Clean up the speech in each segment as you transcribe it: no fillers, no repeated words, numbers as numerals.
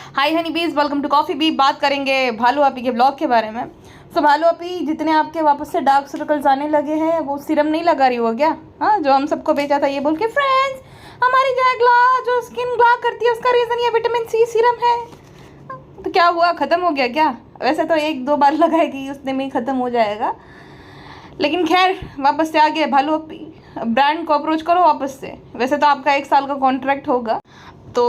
हाय हनी बीज, welcome to coffee B. बात करेंगे भालू आपी के ब्लॉग के बारे में। तो भालू आपी जितने आपके वापस से डार्क सर्कल्स आने लगे हैं वो सीरम नहीं लगा रही हो क्या? हाँ, जो हम सबको बेचा था ये बोल के फ्रेंड्स हमारी जो स्किन ग्ला करती है उसका रीज़न ये विटामिन सी सीरम है। तो क्या हुआ, ख़त्म हो गया क्या? वैसे तो एक दो बार लगाएगी उसने में ही ख़त्म हो जाएगा, लेकिन खैर वापस से आ गए भालू आपी। ब्रांड को अप्रोच करो वापस से। वैसे तो आपका 1 साल का कॉन्ट्रैक्ट होगा, तो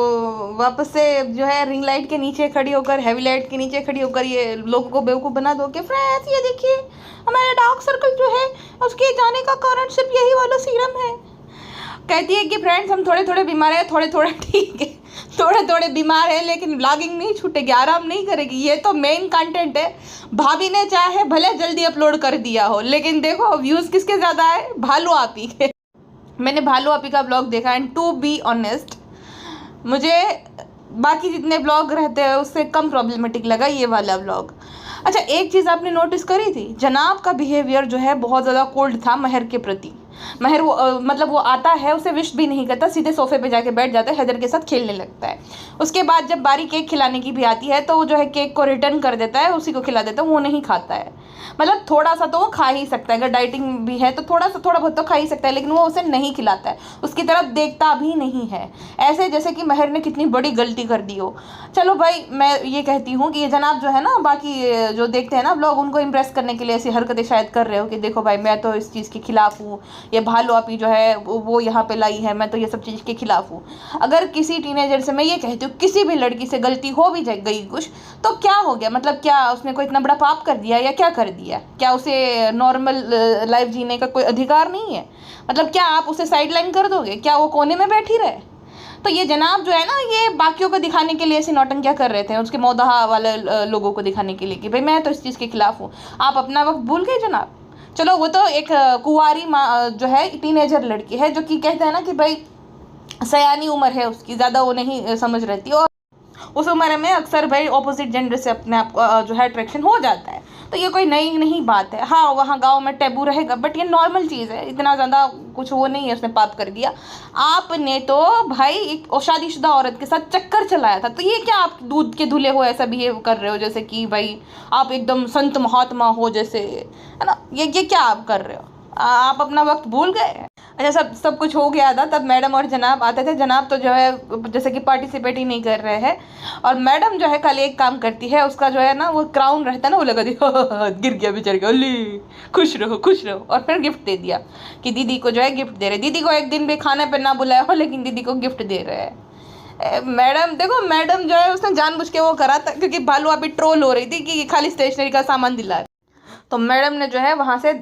वापस से जो है रिंग लाइट के नीचे खड़ी होकर, हैवी लाइट के नीचे खड़ी होकर ये लोगों को बेवकूफ़ बना दो कि फ्रेंड्स ये देखिए हमारा डार्क सर्कल जो है उसके जाने का कारण सिर्फ यही वाला सीरम है। कहती है कि फ्रेंड्स हम थोड़े थोड़े बीमार हैं, थोड़े थोड़े ठीक है, थोड़े थोड़े बीमार है, लेकिन ब्लॉगिंग नहीं छूटेगी, आराम नहीं करेगी। ये तो मेन कंटेंट है। भाभी ने चाहे भले जल्दी अपलोड कर दिया हो, लेकिन देखो व्यूज़ किसके ज़्यादा है? भालू आपी के। मैंने भालू आपी का ब्लॉग देखा एंड टू बी ऑनेस्ट मुझे बाकी जितने ब्लॉग रहते हैं उससे कम प्रॉब्लमेटिक लगा ये वाला ब्लॉग। अच्छा, एक चीज़ आपने नोटिस करी थी, जनाब का बिहेवियर जो है बहुत ज़्यादा कोल्ड था महर के प्रति। महर मतलब वो आता है, उसे विश भी नहीं करता, सीधे सोफे पे जाके बैठ जाता है, हैदर के साथ खेलने लगता है। उसके बाद जब बारी केक खिलाने की भी आती है तो वो जो है केक को रिटर्न कर देता है, उसी को खिला देता है, वो नहीं खाता है। मतलब थोड़ा सा तो वो खा ही सकता है, अगर डाइटिंग भी है तो थोड़ा बहुत तो खा ही सकता है, लेकिन वो उसे नहीं खिलाता है, उसकी तरफ देखता भी नहीं है। ऐसे जैसे कि महर ने कितनी बड़ी गलती कर दी हो। चलो भाई, मैं ये कहती हूँ कि ये जनाब जो है ना, बाकी जो देखते हैं ना ब्लॉग, उनको इम्प्रेस करने के लिए ऐसी हरकतें शायद कर रहे हो कि देखो भाई मैं तो इस चीज़ के खिलाफ हूँ, ये भालू आपी जो है वो यहाँ पे लाई है, मैं तो ये सब चीज़ के खिलाफ हूँ। अगर किसी टीनेजर से, मैं ये कहती हूँ किसी भी लड़की से गलती हो भी गई कुछ, तो क्या हो गया? मतलब क्या उसने कोई इतना बड़ा पाप कर दिया या क्या कर दिया? क्या उसे नॉर्मल लाइफ जीने का कोई अधिकार नहीं है? मतलब क्या आप उसे साइडलाइन कर दोगे? क्या वो कोने में बैठी रहे? तो ये जनाब जो है ना, ये बाकियों को दिखाने के लिए ऐसी नौटंकियाँ कर रहे थे, उसके मौदहा वाले लोगों को दिखाने के लिए कि भाई मैं तो इस चीज़ के खिलाफ हूँ। आप अपना वक्त भूल गए जनाब। चलो वो तो एक कुंवारी माँ जो है, टीनेजर लड़की है, जो कि कहते हैं ना कि भाई सयानी उम्र है उसकी, ज़्यादा वो नहीं समझ रहती, और उस उम्र में अक्सर भाई ऑपोजिट जेंडर से अपने आप जो है अट्रैक्शन हो जाता है। तो ये कोई नई नहीं बात है। हाँ, वहाँ गांव में टैबू रहेगा, बट ये नॉर्मल चीज़ है, इतना ज़्यादा कुछ वो नहीं है उसने पाप कर दिया। आपने तो भाई एक शादीशुदा औरत के साथ चक्कर चलाया था, तो ये क्या आप दूध के धुले हो ऐसा बिहेव कर रहे हो जैसे कि भाई आप एकदम संत महात्मा हो जैसे, है ना? ये क्या आप कर रहे हो? आप अपना वक्त भूल गए। अच्छा, सब कुछ हो गया था, तब मैडम और जनाब आते थे। जनाब तो जो है जैसे कि पार्टिसिपेट ही नहीं कर रहे हैं, और मैडम जो है खाली एक काम करती है, उसका जो है ना वो क्राउन रहता है ना, वो लगा दी गिर गया बेचारे का, अली खुश रहो खुश रहो, और फिर गिफ्ट दे दिया कि दीदी को जो है गिफ्ट दे रहे। दीदी को एक दिन भी खाने पर ना बुलाया हो, लेकिन दीदी को गिफ्ट दे रहे हैं। मैडम देखो, मैडम जो है उसने जानबूझ के वो करा था, क्योंकि भालू अभी ट्रोल हो रही थी कि खाली स्टेशनरी का सामान दिला रही। तो मैडम ने जो है वहाँ से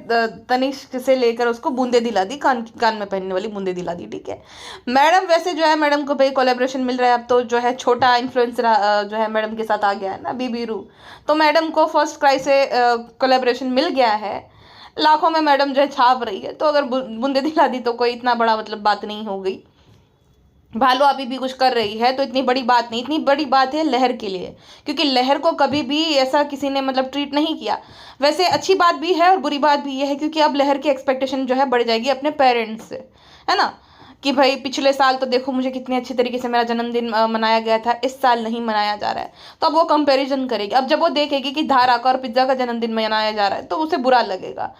तनिष्क से लेकर उसको बूंदे दिला दी, कान में पहनने वाली बूंदे दिला दी। ठीक है, मैडम वैसे जो है, मैडम को भाई कोलैबोरेशन मिल रहा है। अब तो जो है छोटा इन्फ्लुएंसर जो है मैडम के साथ आ गया है ना, बीबी रू, तो मैडम को फर्स्ट क्राई से कोलैबोरेशन मिल गया है। लाखों में मैडम जो है छाप रही है, तो अगर बूंदे दिला दी तो कोई इतना बड़ा मतलब बात नहीं हो गई। भालू अभी भी कुछ कर रही है तो इतनी बड़ी बात नहीं, इतनी बड़ी बात है लहर के लिए, क्योंकि लहर को कभी भी ऐसा किसी ने मतलब ट्रीट नहीं किया। वैसे अच्छी बात भी है और बुरी बात भी ये है, क्योंकि अब लहर की एक्सपेक्टेशन जो है बढ़ जाएगी अपने पेरेंट्स से, है ना? कि भाई पिछले साल तो देखो मुझे कितने अच्छे तरीके से मेरा जन्मदिन मनाया गया था, इस साल नहीं मनाया जा रहा है, तो अब वो कंपैरिजन करेगी। अब जब वो देखेगी कि धारा का और पिज्ज़ा का जन्मदिन मनाया जा रहा है तो उसे बुरा लगेगा,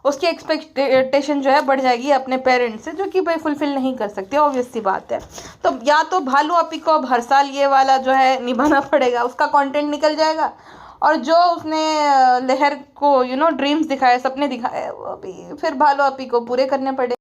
उसकी एक्सपेक्टेशन जो है बढ़ जाएगी अपने पेरेंट्स से, जो कि भाई फुलफिल नहीं कर सकते, ऑब्वियस सी बात है। तो या तो भालू आपी को अब हर साल ये वाला जो है निभाना पड़ेगा, उसका कंटेंट निकल जाएगा, और जो उसने लहर को ड्रीम्स दिखाए, सपने दिखाए, वो अभी फिर भालू आपी को पूरे करने पड़े।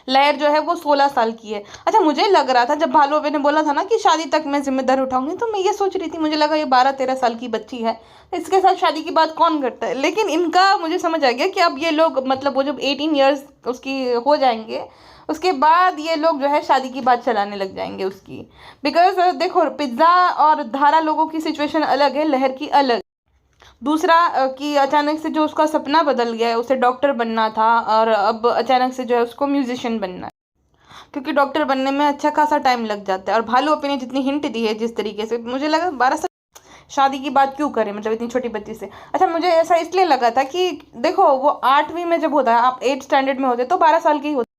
लहर जो है वो 16 साल की है। अच्छा, मुझे लग रहा था जब भालू अबे ने बोला था ना कि शादी तक मैं जिम्मेदारी उठाऊंगी, तो मैं ये सोच रही थी, मुझे लगा ये 12-13 साल की बच्ची है, इसके साथ शादी की बात कौन करता है। लेकिन इनका मुझे समझ आ गया कि अब ये लोग मतलब वो जब 18 ईयर्स उसकी हो जाएंगे, उसके बाद ये लोग जो है शादी की बात चलाने लग जाएंगे उसकी। बिकॉज देखो, पिज्ज़ा और धारा लोगों की सिचुएशन अलग है, लहर की अलग। दूसरा कि अचानक से जो उसका सपना बदल गया है, उसे डॉक्टर बनना था और अब अचानक से जो है उसको म्यूजिशियन बनना है, क्योंकि डॉक्टर बनने में अच्छा खासा टाइम लग जाता है। और भालू अपने ने जितनी हिंट दी है जिस तरीके से, मुझे लगा 12 साल शादी की बात क्यों करें, मतलब इतनी छोटी बच्ची से। अच्छा, मुझे ऐसा इसलिए लगा था कि देखो वो 8वीं में जब होता है, आप 8th स्टैंडर्ड में होते तो 12 साल के ही होते,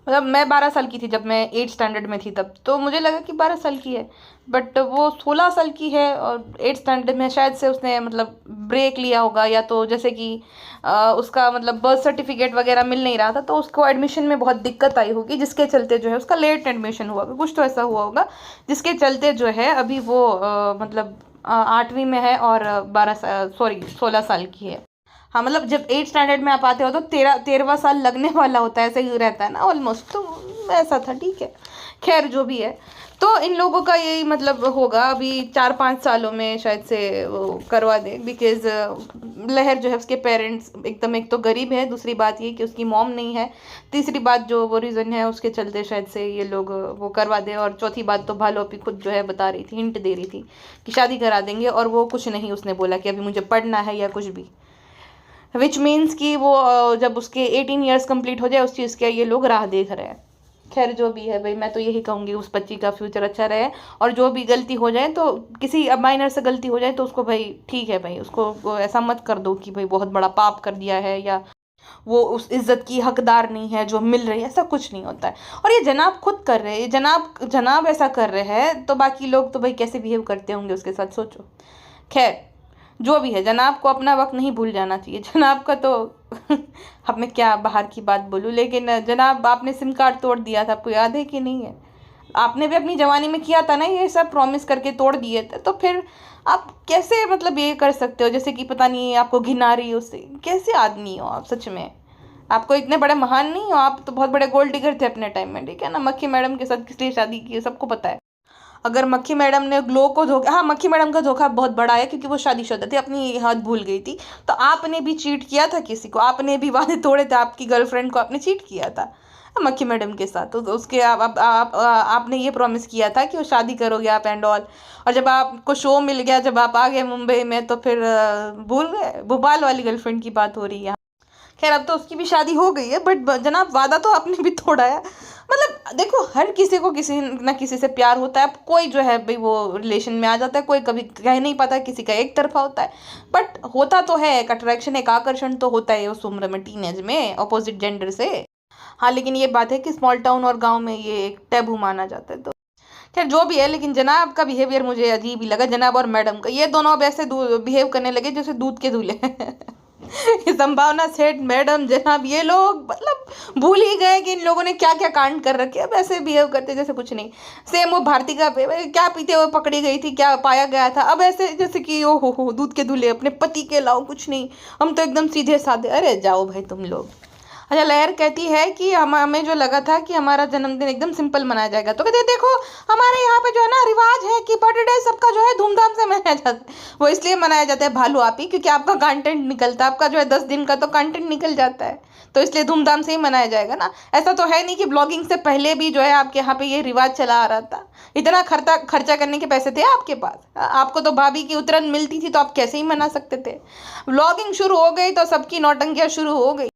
मतलब मैं 12 साल की थी जब मैं 8 स्टैंडर्ड में थी तब, तो मुझे लगा कि 12 साल की है, बट वो 16 साल की है। और 8 स्टैंडर्ड में शायद से उसने मतलब ब्रेक लिया होगा, या तो जैसे कि उसका मतलब बर्थ सर्टिफिकेट वगैरह मिल नहीं रहा था, तो उसको एडमिशन में बहुत दिक्कत आई होगी, जिसके चलते जो है उसका लेट एडमिशन हुआ होगा, कुछ तो ऐसा हुआ होगा जिसके चलते जो है अभी वो मतलब 8वीं में है और 16 साल की है। हाँ मतलब जब 8 स्टैंडर्ड में आप आते हो तो 13वां साल लगने वाला होता है, ऐसे ही रहता है ना ऑलमोस्ट, तो ऐसा था, ठीक है। खैर जो भी है, तो इन लोगों का यही मतलब होगा अभी 4-5 सालों में शायद से वो करवा दे, बिकॉज लहर जो है उसके पेरेंट्स एकदम, एक तो गरीब है, दूसरी बात ये कि उसकी मॉम नहीं है, तीसरी बात जो वो रीज़न है उसके चलते शायद से ये लोग वो करवा दे, और चौथी बात तो भालो अपनी खुद जो है बता रही थी, हिंट दे रही थी कि शादी करा देंगे, और वो कुछ नहीं उसने बोला कि अभी मुझे पढ़ना है या कुछ भी, विच मीन्स कि वो जब उसके 18 ईयर्स कंप्लीट हो जाए उस चीज़ के ये लोग राह देख रहे हैं। खैर जो भी है भाई, मैं तो यही कहूँगी उस बच्ची का फ्यूचर अच्छा रहे, और जो भी गलती हो जाए तो किसी अब माइनर से गलती हो जाए तो उसको भाई ठीक है भाई, उसको वो ऐसा मत कर दो कि भाई बहुत बड़ा पाप कर दिया है या वो उस इज्जत की हकदार नहीं है जो मिल रही है, ऐसा कुछ नहीं होता है। और ये जनाब खुद कर रहे हैं, जनाब जनाब ऐसा कर रहे हैं, तो बाकी लोग तो भाई कैसे बिहेव करते होंगे उसके साथ सोचो। खैर जो भी है, जनाब को अपना वक्त नहीं भूल जाना चाहिए, जनाब का तो अब मैं क्या बाहर की बात बोलूँ, लेकिन जनाब आपने सिम कार्ड तोड़ दिया था, आपको याद है कि नहीं है? आपने भी अपनी जवानी में किया था ना ये सब, प्रॉमिस करके तोड़ दिए थे, तो फिर आप कैसे मतलब ये कर सकते हो जैसे कि पता नहीं आपको घिन आ रही है उससे? कैसे आदमी हो आप सच में? आपको इतने बड़े महान नहीं हो, आप तो बहुत बड़े गोल्ड डिगर थे अपने टाइम में, ठीक है ना? मक्खी मैडम के साथ किस लिए शादी की है सबको पता है। अगर मक्खी मैडम ने ग्लो को धोखा, हाँ मक्खी मैडम का धोखा बहुत बड़ा है क्योंकि वो शादीशुदा थी, अपनी हद भूल गई थी, तो आपने भी चीट किया था किसी को, आपने भी वादे तोड़े थे, आपकी गर्लफ्रेंड को आपने चीट किया था मक्खी मैडम के साथ, तो उसके आपने ये प्रॉमिस किया था कि वो शादी करोगे आप एंड ऑल, और जब आपको शो मिल गया, जब आप आ गए मुंबई में, तो फिर भूल गए, भोपाल वाली गर्लफ्रेंड की बात हो रही है। खैर अब तो उसकी भी शादी हो गई है, बट जनाब वादा तो आपने भी तोड़ा है। मतलब देखो हर किसी को किसी ना किसी से प्यार होता है, कोई जो है भाई वो रिलेशन में आ जाता है, कोई कभी कह नहीं पाता, किसी का एक तरफा होता है, बट होता तो है एक अट्रैक्शन, एक आकर्षण तो होता है उस उम्र में, टीनेज में, अपोजिट जेंडर से। हाँ लेकिन ये बात है कि स्मॉल टाउन और गांव में ये एक टैबू माना जाता है। तो खैर जो भी है, लेकिन जनाब का बिहेवियर मुझे अजीब ही लगा, जनाब और मैडम का, ये दोनों अब ऐसे बिहेव करने लगे जैसे दूध के दूल्हे ये संभावना सेठ, मैडम, जनाब, ये लोग मतलब भूल ही गए कि इन लोगों ने क्या क्या कांड कर रखे, अब ऐसे बिहेव करते जैसे कुछ नहीं। सेम वो भारती का क्या पीते हुए पकड़ी गई थी, क्या पाया गया था, अब ऐसे जैसे कि ओ हो दूध के दूल्हे, अपने पति के लाओ, कुछ नहीं, हम तो एकदम सीधे साधे। अरे जाओ भाई तुम लोग। अच्छा लहर कहती है कि हमें जो लगा था कि हमारा जन्मदिन एकदम सिंपल मनाया जाएगा, तो कहते देखो हमारे यहाँ पे जो है ना रिवाज है कि बर्थडे सबका जो है धूमधाम से मनाया जाता है। वो इसलिए मनाया जाता है भालू आपी, क्योंकि आपका कंटेंट निकलता है, आपका जो है 10 दिन का तो कंटेंट निकल जाता है, तो इसलिए धूमधाम से ही मनाया जाएगा ना। ऐसा तो है नहीं कि ब्लॉगिंग से पहले भी जो है आपके यहाँ पे ये रिवाज चला आ रहा था, इतना खर्चा करने के पैसे थे आपके पास, आपको तो भाभी की उतरन मिलती थी, तो आप कैसे ही मना सकते थे? ब्लॉगिंग शुरू हो गई तो सबकी नौटंकियाँ शुरू हो गई।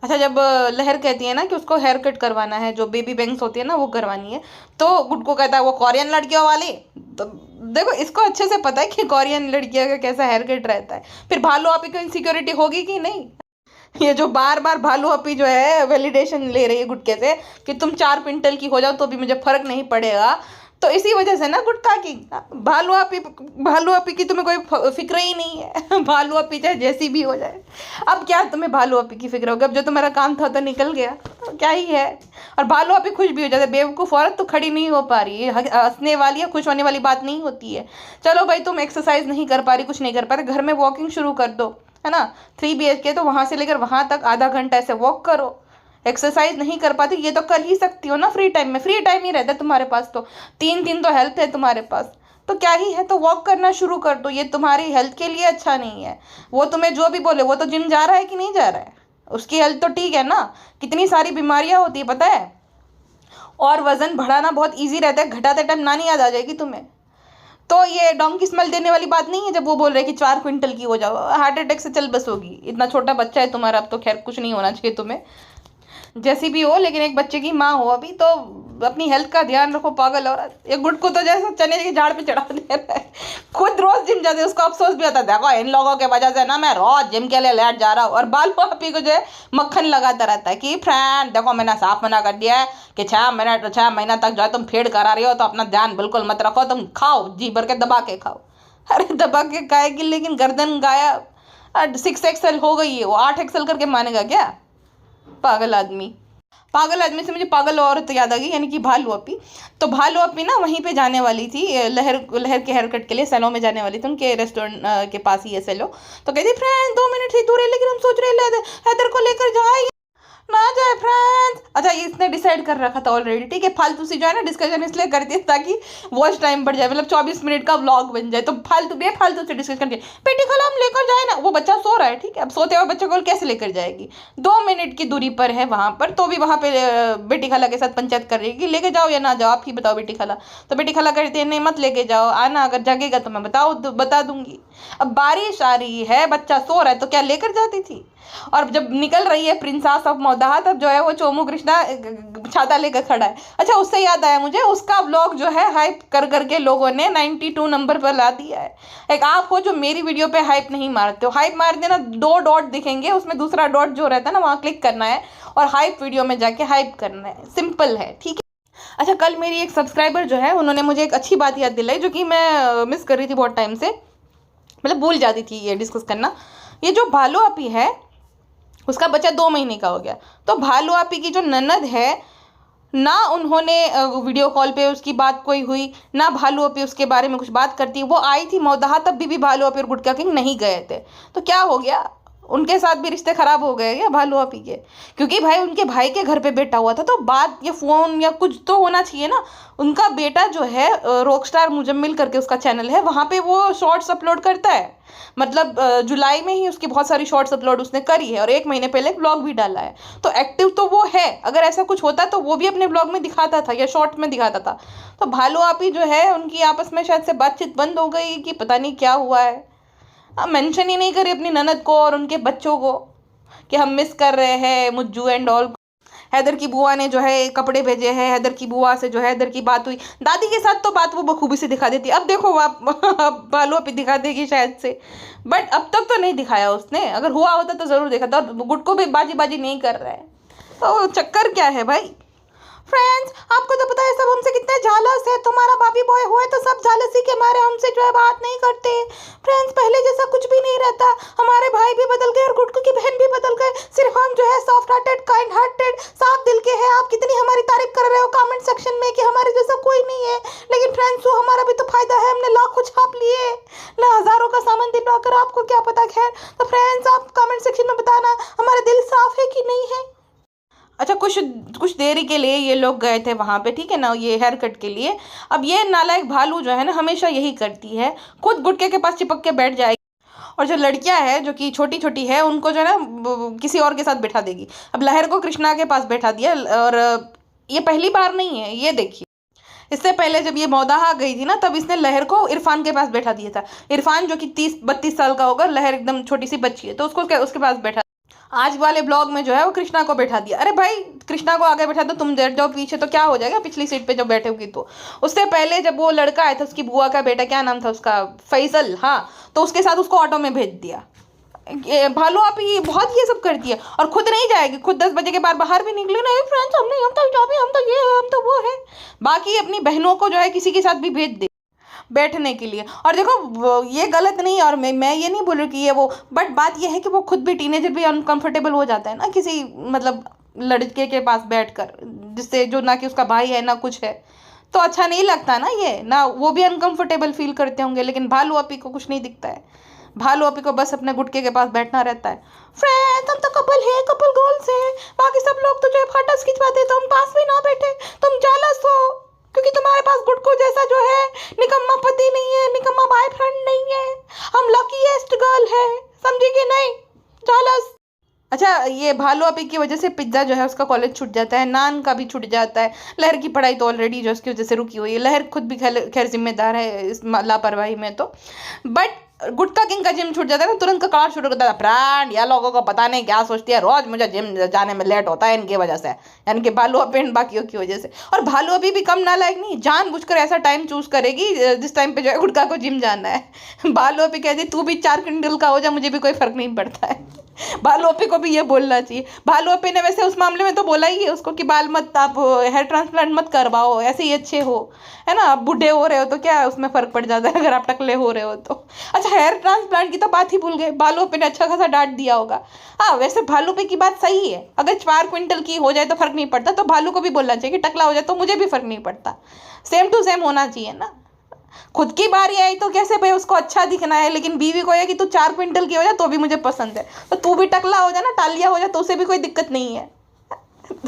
अच्छा जब लहर कहती है ना कि उसको हेयर कट करवाना है, जो बेबी बैंग्स होती है ना वो करवानी है, तो गुड्डू कहता है वो कोरियन लड़कियों वाली, तो देखो इसको अच्छे से पता है कि कोरियन लड़कियों का कैसा हेयर कट रहता है। फिर भालू आपी को इनसिक्योरिटी होगी कि नहीं? ये जो बार बार भालू अपी जो है वैलिडेशन ले रही है गुटके से कि तुम 4 क्विंटल की हो जाओ तो भी मुझे फर्क नहीं पड़ेगा, तो इसी वजह से ना गुटका की भालू अपी की तुम्हें कोई फिक्र ही नहीं है भालू अपी चाहे जैसी भी हो जाए, अब क्या तुम्हें भालू अपी की फिक्र होगी? अब जो तुम्हारा काम था तो निकल गया, तो क्या ही है। और भालू अपी खुश भी हो जाते, बेवकूफ़ औरत तो खड़ी नहीं हो पा रही है, हंसने वाली या खुश होने वाली बात नहीं होती है। चलो भाई तुम एक्सरसाइज नहीं कर पा रही, कुछ नहीं कर पा रहे, घर में वॉकिंग शुरू कर दो, है ना? 3 BHK तो वहाँ से लेकर वहाँ तक आधा घंटा ऐसे वॉक करो। एक्सरसाइज नहीं कर पाती ये तो कर ही सकती हो ना फ्री टाइम में, फ्री टाइम ही रहता है तुम्हारे पास, तो 3 दिन तो हेल्थ है तुम्हारे पास, तो क्या ही है, तो वॉक करना शुरू कर दो, ये तुम्हारी हेल्थ के लिए अच्छा नहीं है। वो तुम्हें जो भी बोले, वो तो जिम जा रहा है कि नहीं जा रहा है, उसकी हेल्थ तो ठीक है ना? कितनी सारी बीमारियां होती है पता है, और वजन बढ़ाना बहुत ईजी रहता है, घटाते टाइम नानी याद आ जाएगी तुम्हें। तो ये डोंकी स्मेल देने वाली बात नहीं है जब वो बोल रहे हैं कि 4 क्विंटल की हो जाओ, हार्ट अटैक से चल बस होगी, इतना छोटा बच्चा है तुम्हारा, अब तो खैर कुछ नहीं होना चाहिए तुम्हें। जैसी भी हो, लेकिन एक बच्चे की माँ हो अभी, तो अपनी हेल्थ का ध्यान रखो पागल औरत। ये गुड को तो जैसे चने के झाड़ पे चढ़ा दे रहा है। खुद रोज जिम जाते, उसको अफसोस भी होता है, देखो इन लोगों के वजह से ना मैं रोज जिम के लिए लेट जा रहा हूँ। और बाल पापी को जो है मक्खन लगाता रहता है कि फ्रेंड देखो मैंने साफ मना कर दिया है कि 6 महीना तक जो है तुम फीड करा रही हो, तो अपना ध्यान बिल्कुल मत रखो, तुम खाओ जी भर के दबा के खाओ। अरे दबा के खाएगी, लेकिन गर्दन गायब। 6 XL हो गई है, वो 8 XL करके मानेगा क्या? पागल आदमी। पागल आदमी से मुझे पागल औरत याद आ गई, यानी कि भालू अपी। तो भालू अपी ना वहीं पे जाने वाली थी, लहर के हेयर कट के लिए सैलो में जाने वाली थी, उनके रेस्टोरेंट के पास ही है सैलो। तो कहती फ्रेंड 2 मिनट से दूर है, लेकिन हम सोच रहे हैदर को लेकर जाए ना जाए फ्रेंड्स। अच्छा, ये इसने डिसाइड कर रखा था ऑलरेडी, ठीक है। फालतू सी जो है ना डिस्कशन इसलिए करती है ताकि वॉच टाइम बढ़ जाए, मतलब 24 मिनट का व्लॉग बन जाए। तो बेफालतू से डिस्कशन करती है, बेटी खाला हम लेकर जाए ना, वो बच्चा सो रहा है, ठीक है। अब सोते हुए बच्चे को कैसे लेकर जाएगी? 2 मिनट की दूरी पर है वहां पर, तो भी वहां पे बेटी खाला के साथ पंचायत कर रही है कि लेके जाओ या ना जाओ, आप ही बताओ बेटी खाला। तो बेटी खाला कहती है नहीं मत लेके जाओ, आना अगर जगेगा तो मैं बता दूंगी। अब बारिश आ रही है, बच्चा सो रहा है, तो क्या लेकर जाती थी? और जब निकल रही है प्रिंसेस ऑफ मौदाहा, तब जो है वो चोमू कृष्णा छाता लेकर खड़ा है। अच्छा, उससे याद आया मुझे, उसका व्लॉग जो है हाइप कर करके लोगों ने 92 नंबर पर ला दिया है। एक आप हो जो मेरी वीडियो पे हाइप नहीं मारते हो, हाइप मार देना 2 डॉट दिखेंगे, उसमें दूसरा डॉट जो रहता है ना वहाँ क्लिक करना है और हाइप वीडियो में जाके हाइप करना है, सिंपल है, ठीक है। अच्छा, कल मेरी एक सब्सक्राइबर जो है उन्होंने मुझे एक अच्छी बात याद दिलाई, जो कि मैं मिस कर रही थी बहुत टाइम से, मतलब भूल जाती थी ये डिस्कस करना। ये जो भालू अपी है, उसका बच्चा 2 महीने का हो गया। तो भालू आपी की जो ननद है ना, उन्होंने वीडियो कॉल पे उसकी बात कोई हुई ना, भालू अपी उसके बारे में कुछ बात करती। वो आई थी मौदाहा, तब भी भालू अपी और गुटका किंग नहीं गए थे। तो क्या हो गया, उनके साथ भी रिश्ते खराब हो गए क्या भालू अपी के? क्योंकि भाई उनके भाई के घर पे बेटा हुआ था, तो बात या फोन या कुछ तो होना चाहिए ना। उनका बेटा जो है रॉकस्टार मुजम्मिल करके उसका चैनल है, वहाँ पे वो शॉर्ट्स अपलोड करता है। मतलब जुलाई में ही उसकी बहुत सारी शॉर्ट्स अपलोड उसने करी है, और 1 महीने पहले एक ब्लॉग भी डाला है। तो एक्टिव तो वो है, अगर ऐसा कुछ होता तो वो भी अपने ब्लॉग में दिखाता था या शॉर्ट में दिखाता था। तो भालू आपी जो है उनकी आपस में शायद से बातचीत बंद हो गई कि पता नहीं क्या हुआ है। मेंशन ही नहीं करी अपनी ननद को और उनके बच्चों को कि हम मिस कर रहे हैं मुज्जू एंड ऑल। हैदर की बुआ ने जो है कपड़े भेजे हैं, हैदर की बुआ से जो है हैदर की बात हुई, दादी के साथ तो बात वो बखूबी से दिखा देती। अब देखो आप भालू अपी दिखा देगी शायद से, बट अब तक तो नहीं दिखाया उसने। अगर हुआ होता तो जरूर देखा था। गुड को भी बाजी बाजी नहीं कर रहा है, तो चक्कर क्या है भाई? फ्रेंड्स, आपको तो पता है सब हमसे कितने झालस है। तुम्हारा भाभी बॉय हुए तो सब झालसी के मारे हमसे जो है बात नहीं करते। फ्रेंड्स, पहले जैसा कुछ भी नहीं रहता, हमारे भाई भी बदल गए और गुड्डू की बहन भी बदल गए। सिर्फ हम जो है सॉफ्ट हार्टेड, काइंड हार्टेड, साफ दिल के हैं। आप कितनी हमारी तारीफ कर रहे हो कमेंट सेक्शन में कि हमारे जैसा कोई नहीं है, लेकिन फ्रेंड्स वो हमारा भी तो फायदा है, हमने लाखों छाप लिए ना, हजारों का सामान दिलवाकर, आपको क्या पता। खैर, तो फ्रेंड्स आप कमेंट सेक्शन में बताना हमारा दिल साफ है कि नहीं है। अच्छा, कुछ देरी के लिए ये लोग गए थे वहाँ पे, ठीक है ना, ये हेयर कट के लिए। अब ये नालायक भालू जो है ना हमेशा यही करती है, खुद गुटके के पास चिपक के बैठ जाएगी, और जो लड़कियां है जो कि छोटी छोटी है उनको जो है ना किसी और के साथ बैठा देगी। अब लहर को कृष्णा के पास बैठा दिया, और ये पहली बार नहीं है, ये देखिए। इससे पहले जब ये मौदाहा गई थी ना, तब इसने लहर को इरफान के पास बैठा दिया था। इरफान जो कि 30-32 साल का होगा, लहर एकदम छोटी सी बच्ची है, तो उसको उसके पास बैठा। आज वाले ब्लॉग में जो है वो कृष्णा को बैठा दिया। अरे भाई, कृष्णा को आगे बैठा दो, तुम बैठ जाओ पीछे, तो क्या हो जाएगा पिछली सीट पे जब बैठे होगी तो। उससे पहले जब वो लड़का आया था, उसकी बुआ का बेटा, क्या नाम था उसका, फैसल, हाँ, तो उसके साथ उसको ऑटो में भेज दिया। भालू आप ये बहुत ये सब करती है, और खुद नहीं जाएगी, खुद 10 बजे के बाद बाहर भी निकले नहीं फ्रेंड्स, हम तो ये हम तो वो है। बाकी अपनी बहनों को जो है किसी के साथ भी भेज दे बैठने के लिए। और देखो ये गलत नहीं, और मैं ये नहीं बोल रही कि ये वो, बट बात ये है कि वो खुद भी टीनेजर भी अनकंफर्टेबल हो जाता है ना किसी मतलब लड़के के पास बैठकर, जिससे जो ना कि उसका भाई है ना कुछ है, तो अच्छा नहीं लगता ना ये ना, वो भी अनकंफर्टेबल फील करते होंगे। लेकिन भालू अपी को कुछ नहीं दिखता है, भालू अपी को बस अपने गुटके के पास बैठना रहता है। फ्रेंड्स, हम तो कपल है, कपल गोल्स है, बाकी सब लोग तो जो है फोटोस खिंचवाते, तो हम पास भी ना बैठे, तुम जेलस हो क्योंकि तुम्हारे पास गुटको जैसा जो है निकम्मा पति नहीं है, निकम्मा बॉयफ्रेंड नहीं है। हम लकीएस्ट गर्ल है, समझी कि नहीं? जेलस। अच्छा, ये भालू अपी की वजह से पिज्जा जो है उसका कॉलेज छूट जाता है, नान का भी छूट जाता है। लहर की पढ़ाई तो ऑलरेडी जो उसकी वजह से रुकी हुई है, लहर खुद भी खैर जिम्मेदार है इस लापरवाही में तो। बट गुटखा किंग का जिम छूट जाता है ना, तुरंत ककार शुरू करता है, फ्रेंड यह लोगों को पता नहीं क्या सोचती है, रोज मुझे जिम जाने में लेट होता है इनकी वजह से, यानी कि भालू अपी एंड बाकियों की वजह से। और भालू अभी भी कम नालायक नहीं, जानबूझकर ऐसा टाइम चूज करेगी जिस टाइम पे जो है गुटखा को जिम जाना है। भालू अपी कहती तू भी 4 क्विंटल का हो जा, मुझे भी कोई फर्क नहीं पड़ता है। भालू अपी को भी ये बोलना चाहिए। भालू अपी ने वैसे उस मामले में तो बोला ही है उसको कि बाल मत, आप हेयर ट्रांसप्लांट मत करवाओ, ऐसे ही अच्छे हो, है ना, आप बूढ़े हो रहे हो तो क्या उसमें फर्क पड़ जाता है अगर आप टकले हो रहे हो तो। अच्छा, हेयर ट्रांसप्लांट की तो बात ही भूल गए, भालू अपी ने अच्छा खासा डांट दिया होगा। हाँ वैसे भालू अपी की बात सही है, अगर 4 क्विंटल की हो जाए तो फर्क नहीं पड़ता, तो भालू को भी बोलना चाहिए कि टकला हो जाए तो मुझे भी फर्क नहीं पड़ता, सेम टू सेम होना चाहिए ना। खुद की बारी आई तो कैसे भाई उसको अच्छा दिखना है, लेकिन बीवी को है कि तू 4 क्विंटल की हो जा तो भी मुझे पसंद है, तो तू भी टकला हो जा ना, टालिया हो जा, तो उसे भी कोई दिक्कत नहीं है।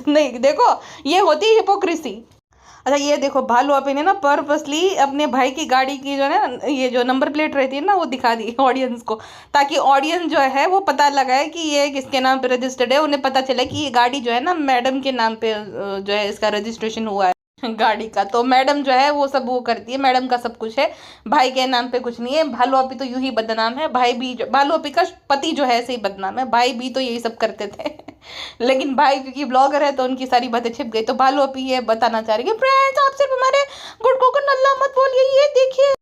नहीं देखो, ये होती है हिपोक्रेसी। अच्छा ये देखो, भालू अपी ने ना पर्पसली अपने भाई की गाड़ी की जो है ना, ये जो नंबर प्लेट रहती है ना, वो दिखा दी ऑडियंस को, ताकि ऑडियंस जो है वो पता लगाए कि ये किसके नाम पे रजिस्टर्ड है, उन्हें पता चले कि ये गाड़ी जो है ना मैडम के नाम पे जो है इसका रजिस्ट्रेशन हुआ है गाड़ी का। तो मैडम जो है वो सब वो करती है, मैडम का सब कुछ है, भाई के नाम पे कुछ नहीं है। भालू अपी तो यूं ही बदनाम है, भाई भी भालू अपी का पति जो है ऐसे ही बदनाम है, भाई भी तो यही सब करते थे। लेकिन भाई क्योंकि ब्लॉगर है तो उनकी सारी बातें छिप गई, तो भालू अपी ये बताना चाह रही है फ्रेंड्स, आप सिर्फ हमारे गुटकों को नल्ला मत बोलिए, ये देखिए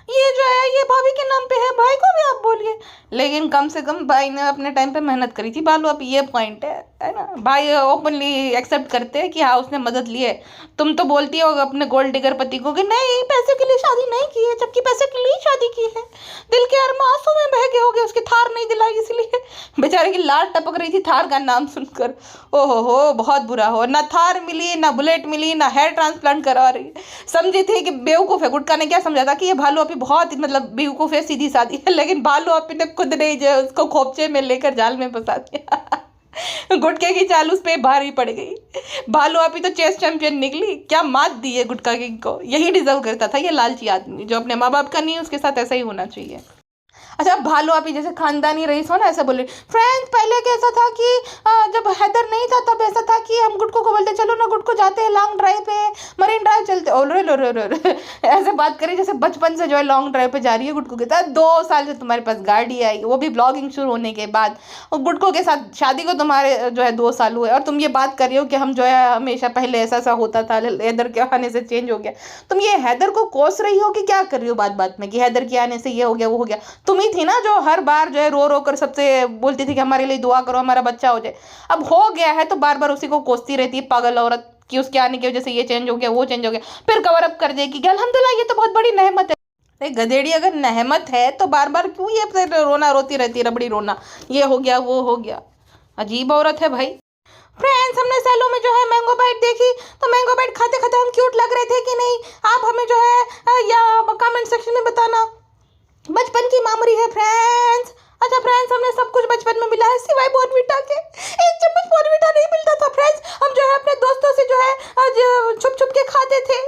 ये जो है ये भाभी के नाम पे है, भाई को भी आप बोलिए। लेकिन कम से कम भाई ने अपने टाइम पे मेहनत करी थी, भालू अपी ये पॉइंट है ना। भाई ओपनली एक्सेप्ट करते हैं कि हाँ उसने मदद ली है। तुम तो बोलती हो अपने गोल्ड डिगर पति को कि नहीं पैसे के लिए शादी नहीं की है, जबकि पैसे के लिए शादी की है, दिल के अरमा आंसू में बह गए होगे, उसकी थार नहीं दिलाई इसलिए। बेचारे की लाल टपक रही थी थार का नाम सुनकर, ओहो हो बहुत बुरा हो, ना थार मिली ना बुलेट मिली ना हेयर ट्रांसप्लांट करवा रही। समझी थी कि बेवकूफ़ है, गुटका ने क्या समझा था कि ये भालू अपी बहुत मतलब बेवकूफ़ है, सीधी सादी है, लेकिन भालू अपी ने खुद नहीं जो है उसको खोपचे में लेकर जाल में फंसा दिया। गुटके की चाल उस पे भारी पड़ गई। भालू अपी तो चेस चैंपियन निकली, क्या मात दी है गुटका किंग को, यही डिजर्व करता था ये लालची आदमी जो अपने माँ बाप का नहीं है, उसके साथ ऐसा ही होना चाहिए। अच्छा, भालू अपी जैसे खानदानी रईस हो ना, ऐसा बोले फ्रेंड्स पहले कैसा था कि जब हैदर नहीं था तब ऐसा था कि हम गुटको को बोलते चलो ना गुटको जाते हैं लॉन्ग ड्राइव पे, मरीन ड्राइव चलते, ओरे लो रो रो ऐसे बात करें जैसे बचपन से जो है लॉन्ग ड्राइव पे जा रही है गुटको के साथ। 2 साल से तुम्हारे पास गाड़ी आई, वो भी ब्लॉगिंग शुरू होने के बाद, और गुटको के साथ शादी को तुम्हारे जो है 2 साल हुए, और तुम ये बात कर रही हो कि हम जो है हमेशा पहले ऐसा ऐसा होता था, हैदर के आने से चेंज हो गया। तुम ये हैदर को कोस रही हो कि क्या कर रही हो बात बात में कि हैदर के आने से ये हो गया वो हो गया। तुम ही थी ना जो हर बार जो है रो रो कर सबसे बोलती थी कि हमारे लिए दुआ करो हमारा बच्चा हो जाए। अब हो गया है तो बार बार उसी को कोसती रहती है पागल औरत कि उसके आने की वजह से ये चेंज हो गया वो चेंज हो गया, फिर कवर अप कर देगी कि अल्हम्दुलिल्लाह ये तो बहुत बड़ी नेमत है। अरे गधेड़ी, अगर नेहमत है तो बार बार क्यों ये रोना रोती रहती है, रबड़ी रोना, ये हो गया वो हो गया, अजीब औरत है भाई। फ्रेंड्स हमने सैलो में जो है मैंगो बाइट देखी, तो मैंगो बाइट खाते खाते हम क्यूट लग रहे थे कि नहीं, आप हमें जो है या कमेंट सेक्शन में बताना। बचपन की मेमोरी है फ्रेंड्स। अच्छा फ्रेंड्स, हमने सब कुछ बचपन में मिला है सिवाय बॉर्नविटा के, 1 चम्मच बॉर्नविटा नहीं मिलता था फ्रेंड्स, हम जो है अपने दोस्तों से जो है आज छुप छुप के खाते थे।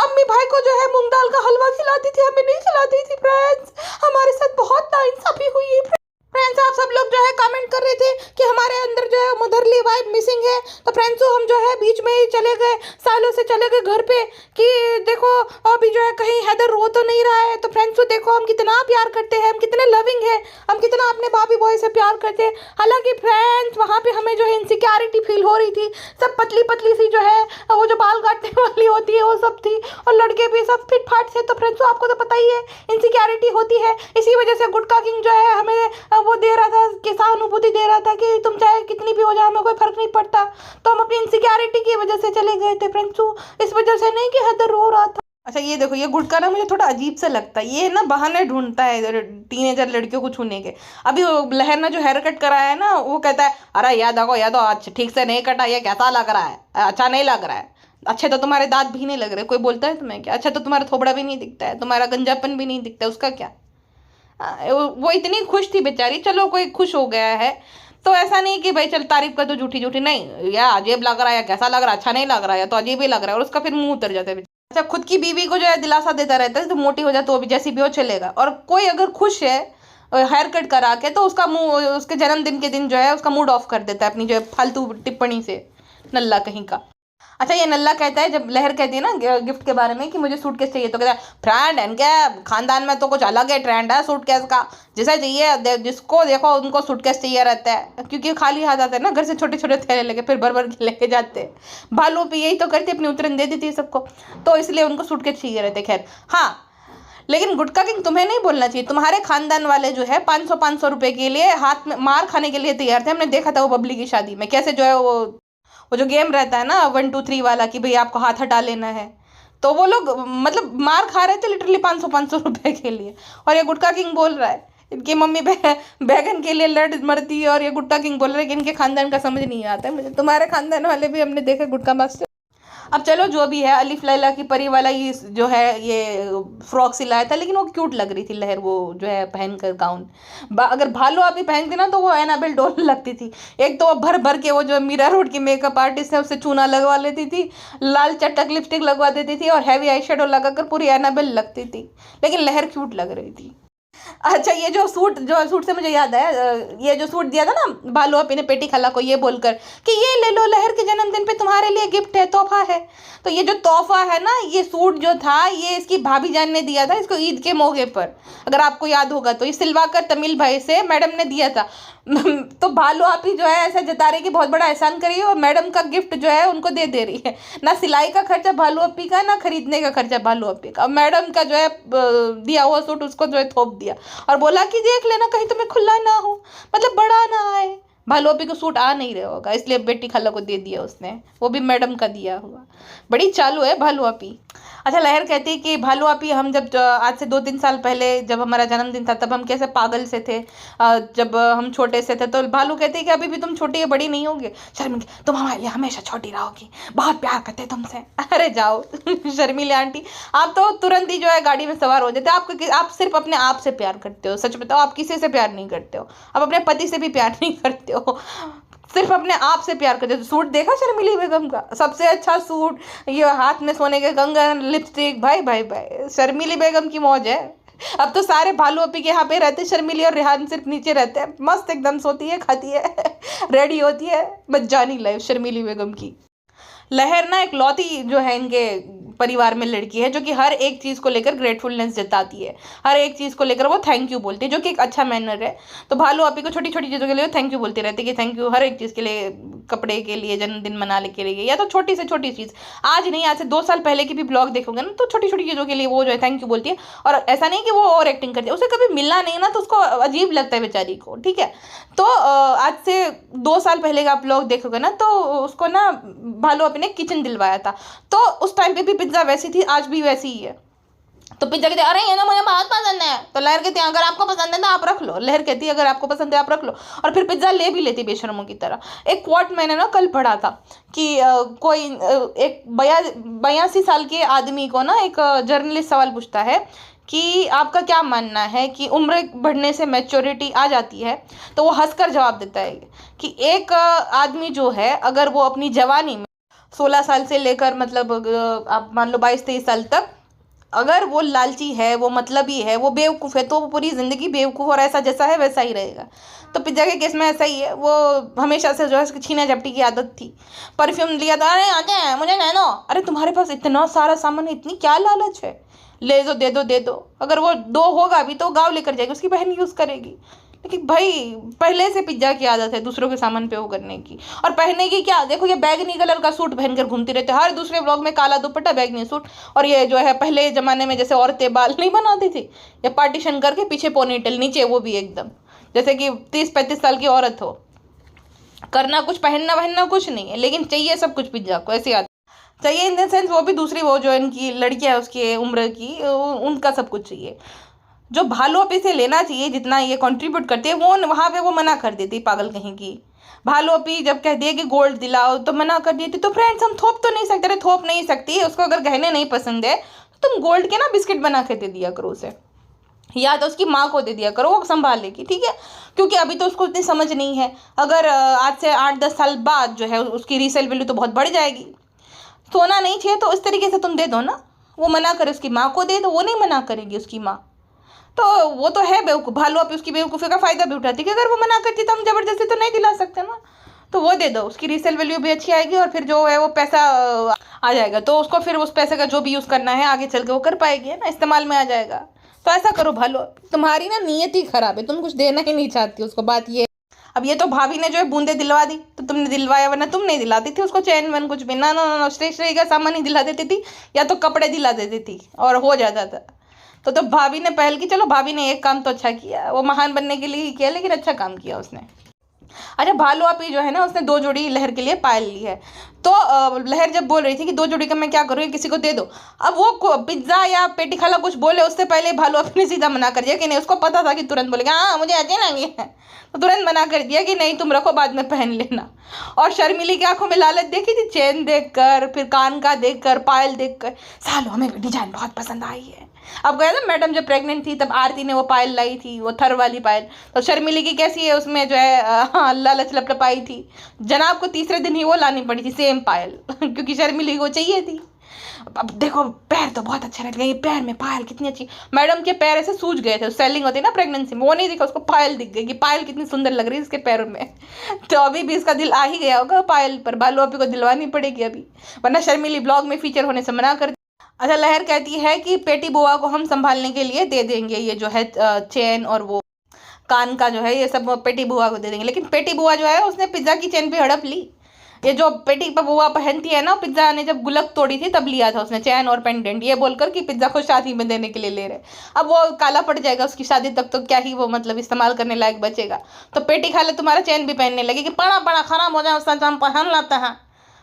अम्मी भाई को जो है मूंग दाल का हलवा खिलाती थी, हमें नहीं खिलाती थी फ्रेंड्स, हमारे साथ बहुत नाइंसाफी हुई है फ्रेंड्स। आप सब लोग जो है कमेंट कर रहे थे कि हमारे अंदर जो है मदरली वाइब मिसिंग है, तो फ्रेंड्स हम जो है बीच में ही चले गए, सालों से चले गए घर पे कि देखो अभी जो है कहीं हैदर रो तो नहीं रहा है। तो फ्रेंड्स देखो हम कितना प्यार करते हैं, हम कितने लविंग हैं, हम कितना अपने भाभी बॉय से प्यार करते हैं। हालांकि फ्रेंड्स वहाँ पे हमें जो है इनसिक्योरिटी फील हो रही थी, सब पतली पतली सी जो है वो जो बाल काटने वाली होती है वो सब थी, और लड़के भी सब फिट फाट से। तो फ्रेंड्स आपको तो पता ही है इनसिक्योरिटी होती है, इसी वजह से गुटका किंग जो है हमें वो दे रहा था कि सहानुभूति दे रहा था कि तुम चाहे कितनी भी हो जाओ हमें कोई फर्क नहीं पड़ता। तो हम अपनी इनसिक्योरिटी की वजह से चले गए थे फ्रेंड्स, इस वजह से नहीं कि हैदर रो रहा था। अच्छा ये देखो, ये गुटका ना मुझे थोड़ा अजीब सा लगता है, ये ना बहाने ढूंढता है टीनेजर लड़कियों को छूने के। अभी वो लहर ने जो हेयर कट कराया है ना, वो कहता है अरे याद देखो या तो अच्छा ठीक से नहीं कटा, ये कैसा लग रहा है, अच्छा नहीं लग रहा है, अच्छे तो तुम्हारे दांत भी नहीं लग रहे, कोई बोलता है तुम्हें क्या, अच्छा तो तुम्हारा थोबड़ा भी नहीं दिखता है, तुम्हारा गंजापन भी नहीं दिखता है, उसका क्या। वो इतनी खुश थी बेचारी, चलो कोई खुश हो गया है तो ऐसा नहीं कि भाई चल तारीफ कर दो झूठी झूठी, नहीं या अजीब लग रहा है या कैसा लग रहा है, अच्छा नहीं लग रहा है या तो अजीब ही लग रहा है, और उसका फिर मुंह उतर जाता है। अच्छा खुद की बीवी को जो है दिलासा देता रहता है तो मोटी हो जाए तो भी जैसी भी हो चलेगा, और कोई अगर खुश है हेयर कट करा के तो उसका मुंह उसके जन्मदिन के दिन जो है उसका मूड ऑफ कर देता है अपनी जो है फालतू टिप्पणी से, नल्ला कहीं का। अच्छा, ये नल्ला कहता है, जब लहर कहती है ना गिफ्ट के बारे में कि मुझे सूटकेस चाहिए, तो कहता है फ्रेंड इनके खानदान में तो कुछ अलग है ट्रेंड है सूटकेस का, जिसे चाहिए जिसको देखो उनको सूटकेस चाहिए रहता है, क्योंकि खाली हाथ आते हैं ना घर से, छोटे छोटे थैले लेके फिर भर भर के लेके जाते हैं। भालू पे यही तो करती, अपनी उतरन दे देती है सबको, तो इसलिए उनको सूटकेस चाहिए रहते। खैर हाँ, लेकिन गुटका किंग तुम्हें नहीं बोलना चाहिए। तुम्हारे खानदान वाले जो है 500 रुपए के लिए हाथ में मार खाने के लिए तैयार थे। हमने देखा था वो बबली की शादी में कैसे जो है वो जो गेम रहता है ना 1 2 3 वाला कि भाई आपको हाथ हटा लेना है, तो वो लोग मतलब मार खा रहे थे लिटरली 500 रुपए के लिए। और ये गुटका किंग बोल रहा है इनकी मम्मी बैगन के लिए लड़ मरती है, और ये गुटका किंग बोल रहा है कि इनके खानदान का समझ नहीं आता है मुझे। तुम्हारे खानदान वाले भी हमने देखा गुटका मास्टर। अब चलो जो भी है, अलिफ लैला की परी वाला ये जो है ये फ्रॉक सिलाया था, लेकिन वो क्यूट लग रही थी लहर, वो जो है पहन कर गाउन। अगर भालू आप ही पहनती ना तो वो एनाबेल डॉल लगती थी। एक तो वो भर भर के वो जो मीरा रोड की मेकअप आर्टिस्ट है उससे चूना लगवा लेती थी, लाल चटक लिपस्टिक लगवा देती थी और हैवी आई शेडो लगाकर पूरी एनाबेल लगती थी, लेकिन लहर क्यूट लग रही थी। अच्छा, ये जो सूट से मुझे याद है, ये जो सूट दिया था ना भालू अपी ने पेटी खाला को ये बोलकर कि ये ले लो लहर के जन्मदिन पे तुम्हारे लिए गिफ्ट है, तोहफा है। तो ये जो तोहफा है ना, ये सूट जो था ये इसकी भाभी जान ने दिया था इसको ईद के मौके पर, अगर आपको याद होगा तो। ये सिलवाकर तमिल भाई से मैडम ने दिया था। तो भालू आपी जो है ऐसा जता रही कि बहुत बड़ा एहसान करिए, और मैडम का गिफ्ट जो है उनको दे दे रही है। ना सिलाई का खर्चा भालू अपी का, ना खरीदने का खर्चा भालू अपी का। मैडम का जो है दिया हुआ सूट उसको जो है थोप दिया और बोला कि देख लेना कहीं तुम्हें खुला ना हो, मतलब बड़ा ना आए। भालू अपी को सूट आ नहीं रहा होगा इसलिए बेटी खाला को दे दिया उसने, वो भी मैडम का दिया हुआ। बड़ी चालू है भालू अपी। अच्छा, लहर कहती है कि भालू आपी हम जब आज से 2-3 साल पहले जब हमारा जन्मदिन था तब हम कैसे पागल से थे, जब हम छोटे से थे। तो भालू कहते हैं कि अभी भी तुम छोटी या बड़ी नहीं होगे शर्मिली, तुम हमारे लिए हमेशा छोटी रहोगी, बहुत प्यार करते हैं तुमसे। अरे जाओ शर्मिली आंटी, आप तो तुरंत ही जो है गाड़ी में सवार हो जाते। आप सिर्फ अपने आप से प्यार करते हो, सच बताओ आप किसी से प्यार नहीं करते हो, आप अपने पति से भी प्यार नहीं करते हो, सिर्फ अपने आप से प्यार करते हो। सूट देखा शर्मिली बेगम का, सबसे अच्छा सूट, ये हाथ में सोने के कंगन, लिपस्टिक, भाई भाई भाई शर्मिली बेगम की मौज है। अब तो सारे भालू अपी के यहाँ पे रहते, शर्मिली और रेहान सिर्फ नीचे रहते हैं, मस्त एकदम सोती है, खाती है रेडी होती है, मज्जानी लाइफ शर्मिली बेगम की। लहर ना एक लौती जो है इनके परिवार में लड़की है जो कि हर एक चीज़ को लेकर ग्रेटफुलनेस जताती है, हर एक चीज़ को लेकर वो थैंक यू बोलती है, जो कि एक अच्छा मैनर है। तो भालू आपी को छोटी छोटी चीज़ों के लिए थैंक यू बोलती रहती है कि थैंक यू हर एक चीज़ के लिए, कपड़े के लिए, जन्मदिन मनाने के लिए, या तो छोटी से छोटी चीज़। आज नहीं, आज से 2 साल पहले की भी ब्लॉग देखोगे ना तो छोटी छोटी चीज़ों के लिए वो जो है थैंक यू बोलती है। और ऐसा नहीं कि वो और एक्टिंग करती है, उसे कभी मिलना नहीं ना तो उसको अजीब लगता है बेचारी को, ठीक है। तो आज से 2 साल पहले का आप ब्लॉग देखोगे ना तो उसको ना भालू अपने किचन दिलवाया था, तो उस टाइम पे भी पिज्ज़ा वैसी थी, आज भी वैसी ही है। तो पिज्जा कहते अरे ये ना मुझे बहुत पसंद है, तो लहर कहती है अगर आपको पसंद है तो आप रख लो। लहर कहती है अगर आपको पसंद है आप रख लो, और फिर पिज्ज़ा ले भी लेती बेशर्मों की तरह। एक क्वाट मैंने ना कल पढ़ा था कि कोई एक 82 साल के आदमी को ना एक जर्नलिस्ट सवाल पूछता है कि आपका क्या मानना है कि उम्र बढ़ने से मैच्योरिटी आ जाती है, तो वो हंसकर जवाब देता है कि एक आदमी जो है अगर वो अपनी जवानी में 16 साल से लेकर मतलब आप मान लो 22-23 साल तक अगर वो लालची है, वो मतलबी है, वो बेवकूफ़ है, तो वो पूरी ज़िंदगी बेवकूफ़ और ऐसा जैसा है वैसा ही रहेगा। तो पिज्जा के केस में ऐसा ही है, वो हमेशा से जो है उसकी छीना झपटी की आदत थी। परफ्यूम लिया था, अरे आते हैं मुझे नहीं दो, अरे तुम्हारे पास इतना सारा सामान है, इतनी क्या लालच है, ले दो दे दो दे दो। अगर वो 2 होगा भी तो गाँव लेकर जाएगी, उसकी बहन यूज़ करेगी। लेकिन भाई पहले से पिज्जा की आदत है दूसरों के सामान पे वो करने की, और पहनने की क्या, देखो ये बैगनी कलर का सूट पहनकर घूमती रहती है, हर दूसरे व्लॉग में काला दुपट्टा बैगनी सूट। और ये जो है पहले ज़माने में जैसे औरतें बाल नहीं बनाती थी, या पार्टीशन करके पीछे पोनीटेल नीचे, वो भी एकदम जैसे कि 30-35 साल की औरत हो। करना कुछ, पहनना वहनना कुछ नहीं है, लेकिन चाहिए सब कुछ पिज्जा को, ऐसी आदत चाहिए। इन द सेंस वो भी दूसरी, वो जो इनकी लड़कियाँ है उसकी उम्र की, उनका सब कुछ चाहिए। जो भालू अपी से लेना चाहिए जितना ये कंट्रीब्यूट करते हैं, वो वहाँ पे वो मना कर देती पागल कहीं की। भालू अपी जब कहती है कि गोल्ड दिलाओ तो मना कर देती। तो फ्रेंड्स हम थोप तो नहीं सकते, अरे थोप नहीं सकती, उसको अगर गहने नहीं पसंद है तो तुम गोल्ड के ना बिस्किट बना के दे दिया करो उसे, या तो उसकी माँ को दे दिया करो, वो संभाल लेगी, ठीक है। क्योंकि अभी तो उसको इतनी समझ नहीं है, अगर आज से 8-10 साल बाद जो है उसकी रीसेल वैल्यू तो बहुत बढ़ जाएगी। सोना नहीं चाहिए तो इस तरीके से तुम दे दो ना, वो मना करे उसकी माँ को दे दो, वो नहीं मना करेगी उसकी माँ। तो वो तो है बेवकूफ़, भालू अपी उसकी बेवकूफ़ी का फ़ायदा भी उठाती कि अगर वो मना करती तो हम ज़बरदस्ती तो नहीं दिला सकते ना। तो वो दे दो, उसकी रीसेल वैल्यू भी अच्छी आएगी और फिर जो है वो पैसा आ जाएगा, तो उसको फिर उस पैसे का जो भी यूज़ करना है आगे चल के वो कर पाएगी, है ना, इस्तेमाल में आ जाएगा। तो ऐसा करो भालू, तुम्हारी ना नीयत ही खराब है, तुम कुछ देना ही नहीं चाहती उसको, बात ये। अब ये तो भाभी ने जो है बूंदे दिलवा दी तो तुमने दिलवाया, वरना तुम नहीं दिलाती थी उसको चैन वैन कुछ भी ना, ना ना स्टेशनरी का सामान ही दिला देती थी या तो कपड़े दिला देती थी और हो जाता था। तो भाभी ने पहल की, चलो भाभी ने एक काम तो अच्छा किया, वो महान बनने के लिए ही किया लेकिन अच्छा काम किया उसने। अच्छा भालू आपी जो है ना उसने 2 जोड़ी लहर के लिए पायल ली है, तो लहर जब बोल रही थी कि 2 जोड़ी का मैं क्या करूँ, किसी को दे दो, अब वो पिज्ज़ा या पेटी खाला कुछ बोले उससे पहले भालू आपी ने सीधा मना कर दिया कि नहीं, उसको पता था कि तुरंत बोलेगा हाँ मुझे अच्छे लगे हैं, तो तुरंत मना कर दिया कि नहीं तुम रखो बाद में पहन लेना। और शर्मिली की आंखों में लालच देखी थी, चेन देख कर, फिर कान का देख कर, पायल देख कर, सालो हमें डिजाइन बहुत पसंद आई है। अब गया था मैडम जब प्रेग्नेंट थी तब आरती ने वो पायल लाई थी, वो थर वाली पायल, तो शर्मिली की कैसी है उसमें जो है लालच लपलपाई थी, जनाब को तीसरे दिन ही वो लानी पड़ी थी सेम पायल क्योंकि शर्मिली को चाहिए थी। अब देखो पैर तो बहुत अच्छा लग रहा है, ये पैर में पायल कितनी अच्छी, मैडम के पैर ऐसे सूज गए थे, सेलिंग होती है ना प्रेगनेंसी में, वो नहीं दिखा, उसको पायल दिख गई कि पायल कितनी सुंदर लग रही है इसके पैरों में तो अभी भी इसका दिल आ ही गया होगा पायल पर, भालू आपी को दिलवानी पड़ेगी अभी, वरना शर्मिली ब्लॉग में फीचर होने से मना कर। अच्छा लहर कहती है कि पेटी बुआ को हम संभालने के लिए दे देंगे, ये जो है चेन और वो कान का जो है ये सब पेटी बुआ को दे देंगे, लेकिन पेटी बुआ जो है उसने पिज्ज़ा की चेन पे हड़प ली। ये जो पेटी पर बुआ पहनती है ना, पिज्ज़ा ने जब गुलक तोड़ी थी तब लिया था उसने चैन और पेंडेंट, ये बोलकर कि पिज्ज़ा को शादी में देने के लिए ले रहे। अब वो काला पड़ जाएगा उसकी शादी तक, तो क्या ही वो मतलब इस्तेमाल करने लायक बचेगा। तो पेटी खाले तुम्हारा चैन भी पहनने लगे कि पड़ा पड़ा खराब हो जाए उसका हम पहन लाता है,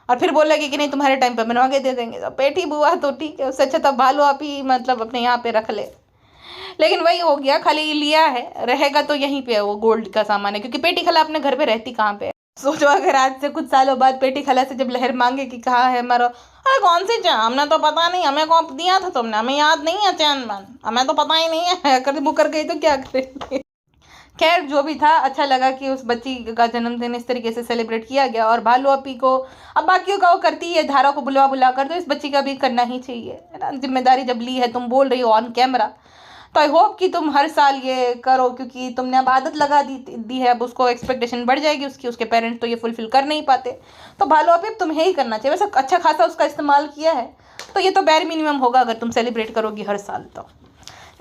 और फिर बोलेगी कि नहीं तुम्हारे टाइम पे बनवा के दे देंगे। तो पेटी बुआ तो ठीक है, उससे अच्छा तो भालू आप ही मतलब अपने यहाँ पे रख ले, लेकिन वही हो गया, खाली लिया है, रहेगा तो यहीं पे है, वो गोल्ड का सामान है, क्योंकि पेटी खाला अपने घर पे रहती कहाँ पे है। सोचो अगर आज से कुछ सालों बाद पेटी खाला से जब लहर मांगे कि कहाँ है हमारा, अरे कौन सी चैन, हमने तो पता नहीं, हमें कौन दिया था तुमने, हमें याद नहीं है चैन मैन, हमें तो पता ही नहीं है, कर मुकर गई तो क्या करेंगे। खैर जो भी था, अच्छा लगा कि उस बच्ची का जन्मदिन इस तरीके से सेलिब्रेट किया गया, और भालू अपी को अब बाकियों का वो करती है धारा को बुला बुला कर, तो इस बच्ची का भी करना ही चाहिए, है ना, जिम्मेदारी जब ली है, तुम बोल रही हो ऑन कैमरा, तो आई होप कि तुम हर साल ये करो, क्योंकि तुमने अब आदत लगा दी है, अब उसको एक्सपेक्टेशन बढ़ जाएगी उसकी, उसके पेरेंट्स तो ये फुलफिल कर नहीं पाते, तो भालू अपी अब तुम्हें ही करना चाहिए। वैसे अच्छा खासा उसका इस्तेमाल किया है, तो ये तो बैर मिनिमम होगा अगर तुम सेलिब्रेट करोगी हर साल। तो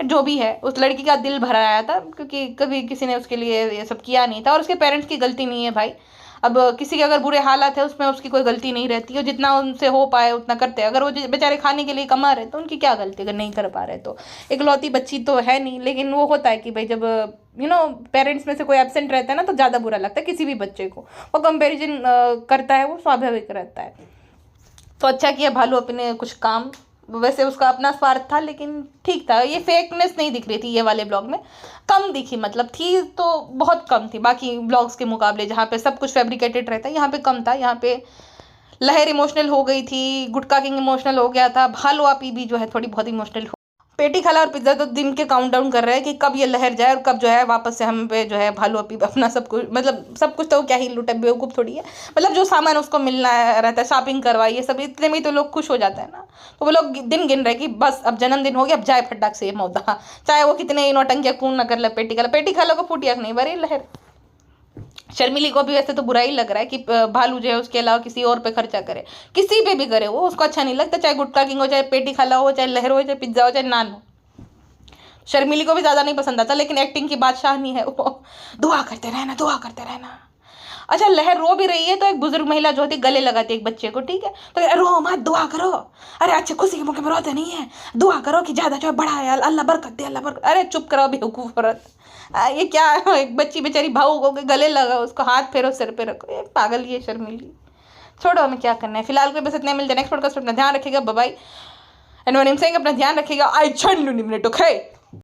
जो भी है उस लड़की का दिल भर आया था, क्योंकि कभी किसी ने उसके लिए ये सब किया नहीं था, और उसके पेरेंट्स की गलती नहीं है भाई। अब किसी के अगर बुरे हालात है उसमें उसकी कोई गलती नहीं रहती है, जितना उनसे हो पाए उतना करते हैं, अगर वो बेचारे खाने के लिए कमा रहे तो उनकी क्या गलती अगर नहीं कर पा रहे तो। इकलौती बच्ची तो है नहीं, लेकिन वो होता है कि भाई जब पेरेंट्स में से कोई एब्सेंट रहता है ना तो ज़्यादा बुरा लगता है किसी भी बच्चे को, वो कंपेरिजन करता है, वो स्वाभाविक रहता है। तो अच्छा किया भालू अपने कुछ काम, वैसे उसका अपना स्वार्थ था लेकिन ठीक था, ये फेकनेस नहीं दिख रही थी ये वाले ब्लॉग में, कम दिखी, मतलब थी तो बहुत कम थी बाकी ब्लॉग्स के मुकाबले, जहाँ पे सब कुछ फैब्रिकेटेड रहता है यहाँ पे कम था। यहाँ पे लहर इमोशनल हो गई थी, गुटका किंग इमोशनल हो गया था, भालू आपी भी जो है थोड़ी बहुत इमोशनल हो, पेटी खाला और पिज्ज़ा तो दिन के काउंटडाउन कर रहे हैं कि कब ये लहर जाए और कब जो है वापस से हम पे जो है भालू अपी अपना सब कुछ, मतलब सब कुछ तो क्या ही लूटे, बेवकूफ़ थोड़ी है, मतलब जो सामान उसको मिलना रहता है, शॉपिंग करवाइए सब, इतने में तो लोग खुश हो जाते हैं ना। तो वो लोग दिन गिन रहे कि बस अब जन्मदिन हो गया, अब जाए फटाक से ये मौदा, चाहे वो कितने नौटंकियाँ खून न कर ले पेटी खाला को फूटी आँख नहीं भरी लहर। शर्मिली को भी वैसे तो बुरा ही लग रहा है कि भालू जो है उसके अलावा किसी और पे खर्चा करे, किसी पे भी करे, वो उसको अच्छा नहीं लगता, चाहे गुटका किंग हो, चाहे पेटी खाला हो, चाहे लहर हो, चाहे पिज्ज़ा हो, चाहे नान हो। शर्मिली को भी ज़्यादा नहीं पसंद आता, लेकिन एक्टिंग की बादशाह नहीं है वो, दुआ करते रहना, दुआ करते रहना। अच्छा लहर रो भी रही है तो एक बुजुर्ग महिला जो होती गले लगाती है एक बच्चे को, ठीक है, तो रो मत, दुआ करो, अरे अच्छे खुशी के मौके में रोते नहीं है, दुआ करो कि ज़्यादा जो है बड़ा है, अल्लाह बरकत दे, अल्लाह बरकत। अरे चुप करो बेवकूफ़ औरत, ये क्या है, एक बच्ची बेचारी भावुक हो गई, गले लगा, उसको हाथ फेरो सिर पे रखो, ये पागल ये शर्मिली। छोड़ो हमें क्या करना है, फिलहाल के बस इतने मिलते हैं नेक्स्ट पॉडकास्ट में, अपना ध्यान रखिएगा, bye bye, and one saying अपना ध्यान रखिएगा, आई 10 मिनट ओके।